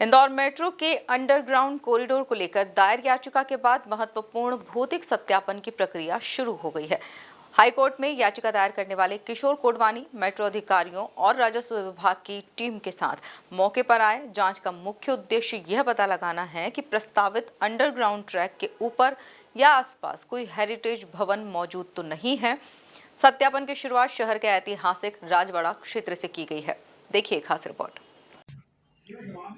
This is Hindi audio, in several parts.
इंदौर मेट्रो के अंडरग्राउंड कॉरिडोर को लेकर दायर याचिका के बाद महत्वपूर्ण भौतिक सत्यापन की प्रक्रिया शुरू हो गई है। हाईकोर्ट में याचिका दायर करने वाले किशोर कोडवानी मेट्रो अधिकारियों और राजस्व विभाग की टीम के साथ मौके पर आए। जांच का मुख्य उद्देश्य यह पता लगाना है कि प्रस्तावित अंडरग्राउंड ट्रैक के ऊपर या आसपास कोई हेरिटेज भवन मौजूद तो नहीं है। सत्यापन की शुरुआत शहर के ऐतिहासिक राजवाड़ा क्षेत्र से की गई है। देखिए खास रिपोर्ट।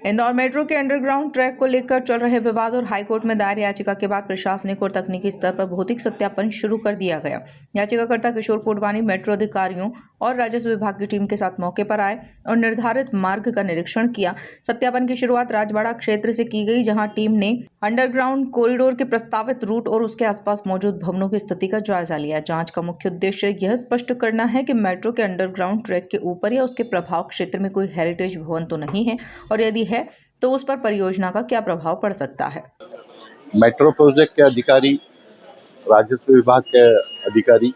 इंदौर मेट्रो के अंडरग्राउंड ट्रैक को लेकर चल रहे विवाद और हाईकोर्ट में दायर याचिका के बाद प्रशासनिक और तकनीकी स्तर पर भौतिक सत्यापन शुरू कर दिया गया। याचिकाकर्ता किशोर कोडवानी मेट्रो अधिकारियों और राजस्व विभाग की टीम के साथ मौके पर आए और निर्धारित मार्ग का निरीक्षण किया। सत्यापन की शुरुआत राजवाड़ा क्षेत्र से की गई, जहां टीम ने अंडरग्राउंड कॉरिडोर के प्रस्तावित रूट और उसके आसपास मौजूद भवनों की स्थिति का जायजा लिया। जांच का मुख्य उद्देश्य यह स्पष्ट करना है कि मेट्रो के अंडरग्राउंड ट्रैक के ऊपर या उसके प्रभाव क्षेत्र में कोई हेरिटेज भवन तो नहीं है, और यदि है तो उस पर परियोजना का क्या प्रभाव पड़ सकता है। मेट्रो प्रोजेक्ट के अधिकारी, राजस्व विभाग के अधिकारी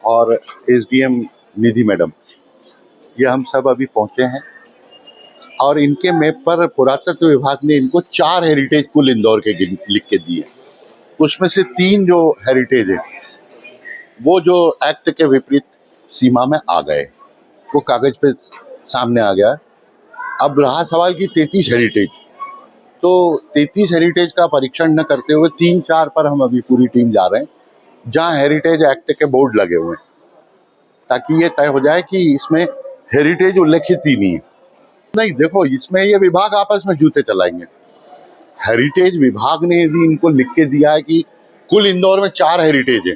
और एसडीएम निधि मैडम, ये हम सब अभी पहुंचे हैं और इनके मैप पर पुरातत्व विभाग ने इनको 4 हेरिटेज पुल इंदौर के लिख के दिए। उसमें से 3 जो हेरिटेज है वो जो एक्ट के विपरीत सीमा में आ गए, वो कागज पे सामने आ गया। अब रहा सवाल की 33 हेरिटेज, तो 33 हेरिटेज का परीक्षण न करते हुए 3-4 पर हम अभी पूरी टीम जा रहे हैं जहां हेरिटेज एक्ट के बोर्ड लगे हुए हैं, ताकि ये तय हो जाए कि इसमें हेरिटेज उल्लेखित ही नहीं है। नहीं, देखो, इसमें ये विभाग आपस में जूते चलाएंगे। हेरिटेज विभाग ने यदि इनको लिख के दिया है कि कुल इंदौर में 4 हेरिटेज है,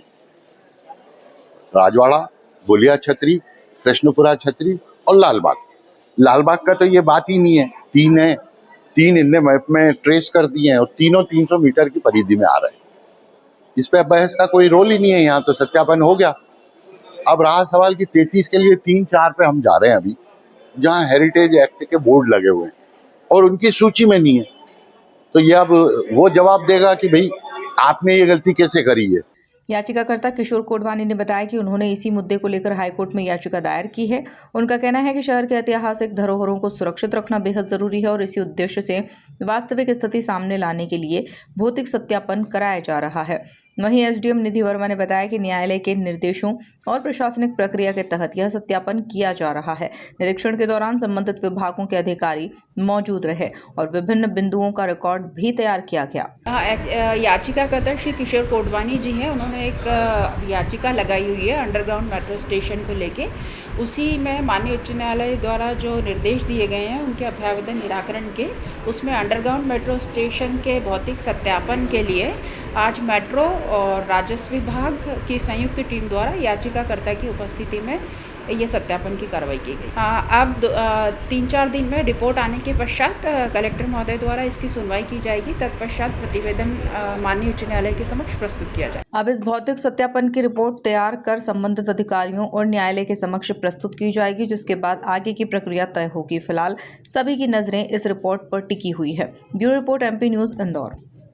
राजवाड़ा, बोलिया छतरी, कृष्णपुरा छतरी और लालबाग का तो ये बात ही नहीं है। 3 है, 3 इनने मैप में ट्रेस कर दिए हैं और तीनों 300 मीटर की परिधि में आ रहे हैं। इस पे बहस का कोई रोल ही नहीं है, यहाँ तो सत्यापन हो गया। अब रहा सवाल कि 33 के लिए 3-4 पे हम जा रहे हैं अभी, जहाँ हेरिटेज एक्ट के बोर्ड लगे हुए हैं और उनकी सूची में नहीं है। तो ये अब वो जवाब देगा कि भाई आपने ये गलती कैसे करी है। याचिकाकर्ता किशोर कोडवानी ने बताया कि उन्होंने इसी मुद्दे को लेकर हाईकोर्ट में याचिका दायर की है। उनका कहना है कि शहर के ऐतिहासिक धरोहरों को सुरक्षित रखना बेहद जरूरी है और इसी उद्देश्य से वास्तविक स्थिति सामने लाने के लिए भौतिक सत्यापन कराया जा रहा है। वहीं एसडीएम निधि वर्मा ने बताया कि न्यायालय के निर्देशों और प्रशासनिक प्रक्रिया के तहत यह सत्यापन किया जा रहा है। निरीक्षण के दौरान संबंधित विभागों के अधिकारी मौजूद रहे और विभिन्न बिंदुओं का रिकॉर्ड भी तैयार किया गया। याचिकाकर्ता श्री किशोर कोडवानी जी हैं, उन्होंने एक याचिका लगाई हुई है अंडरग्राउंड मेट्रो स्टेशन को लेके। उसी में माननीय उच्च न्यायालय द्वारा जो निर्देश दिए गए हैं उनके अभ्यावेदन निराकरण के, उसमें अंडरग्राउंड मेट्रो स्टेशन के भौतिक सत्यापन के लिए आज मेट्रो और राजस्व विभाग की संयुक्त टीम द्वारा याचिकाकर्ता की उपस्थिति में ये सत्यापन की कार्रवाई की गई। अब 3-4 दिन में रिपोर्ट आने के पश्चात कलेक्टर महोदय द्वारा इसकी सुनवाई की जाएगी। तत्पश्चात प्रतिवेदन माननीय उच्च न्यायालय के समक्ष प्रस्तुत किया जाए। अब इस भौतिक सत्यापन की रिपोर्ट तैयार कर संबंधित अधिकारियों और न्यायालय के समक्ष प्रस्तुत की जाएगी, जिसके बाद आगे की प्रक्रिया तय होगी। फिलहाल सभी की नजरें इस रिपोर्ट पर टिकी हुई है। Bureau report MP news Indore.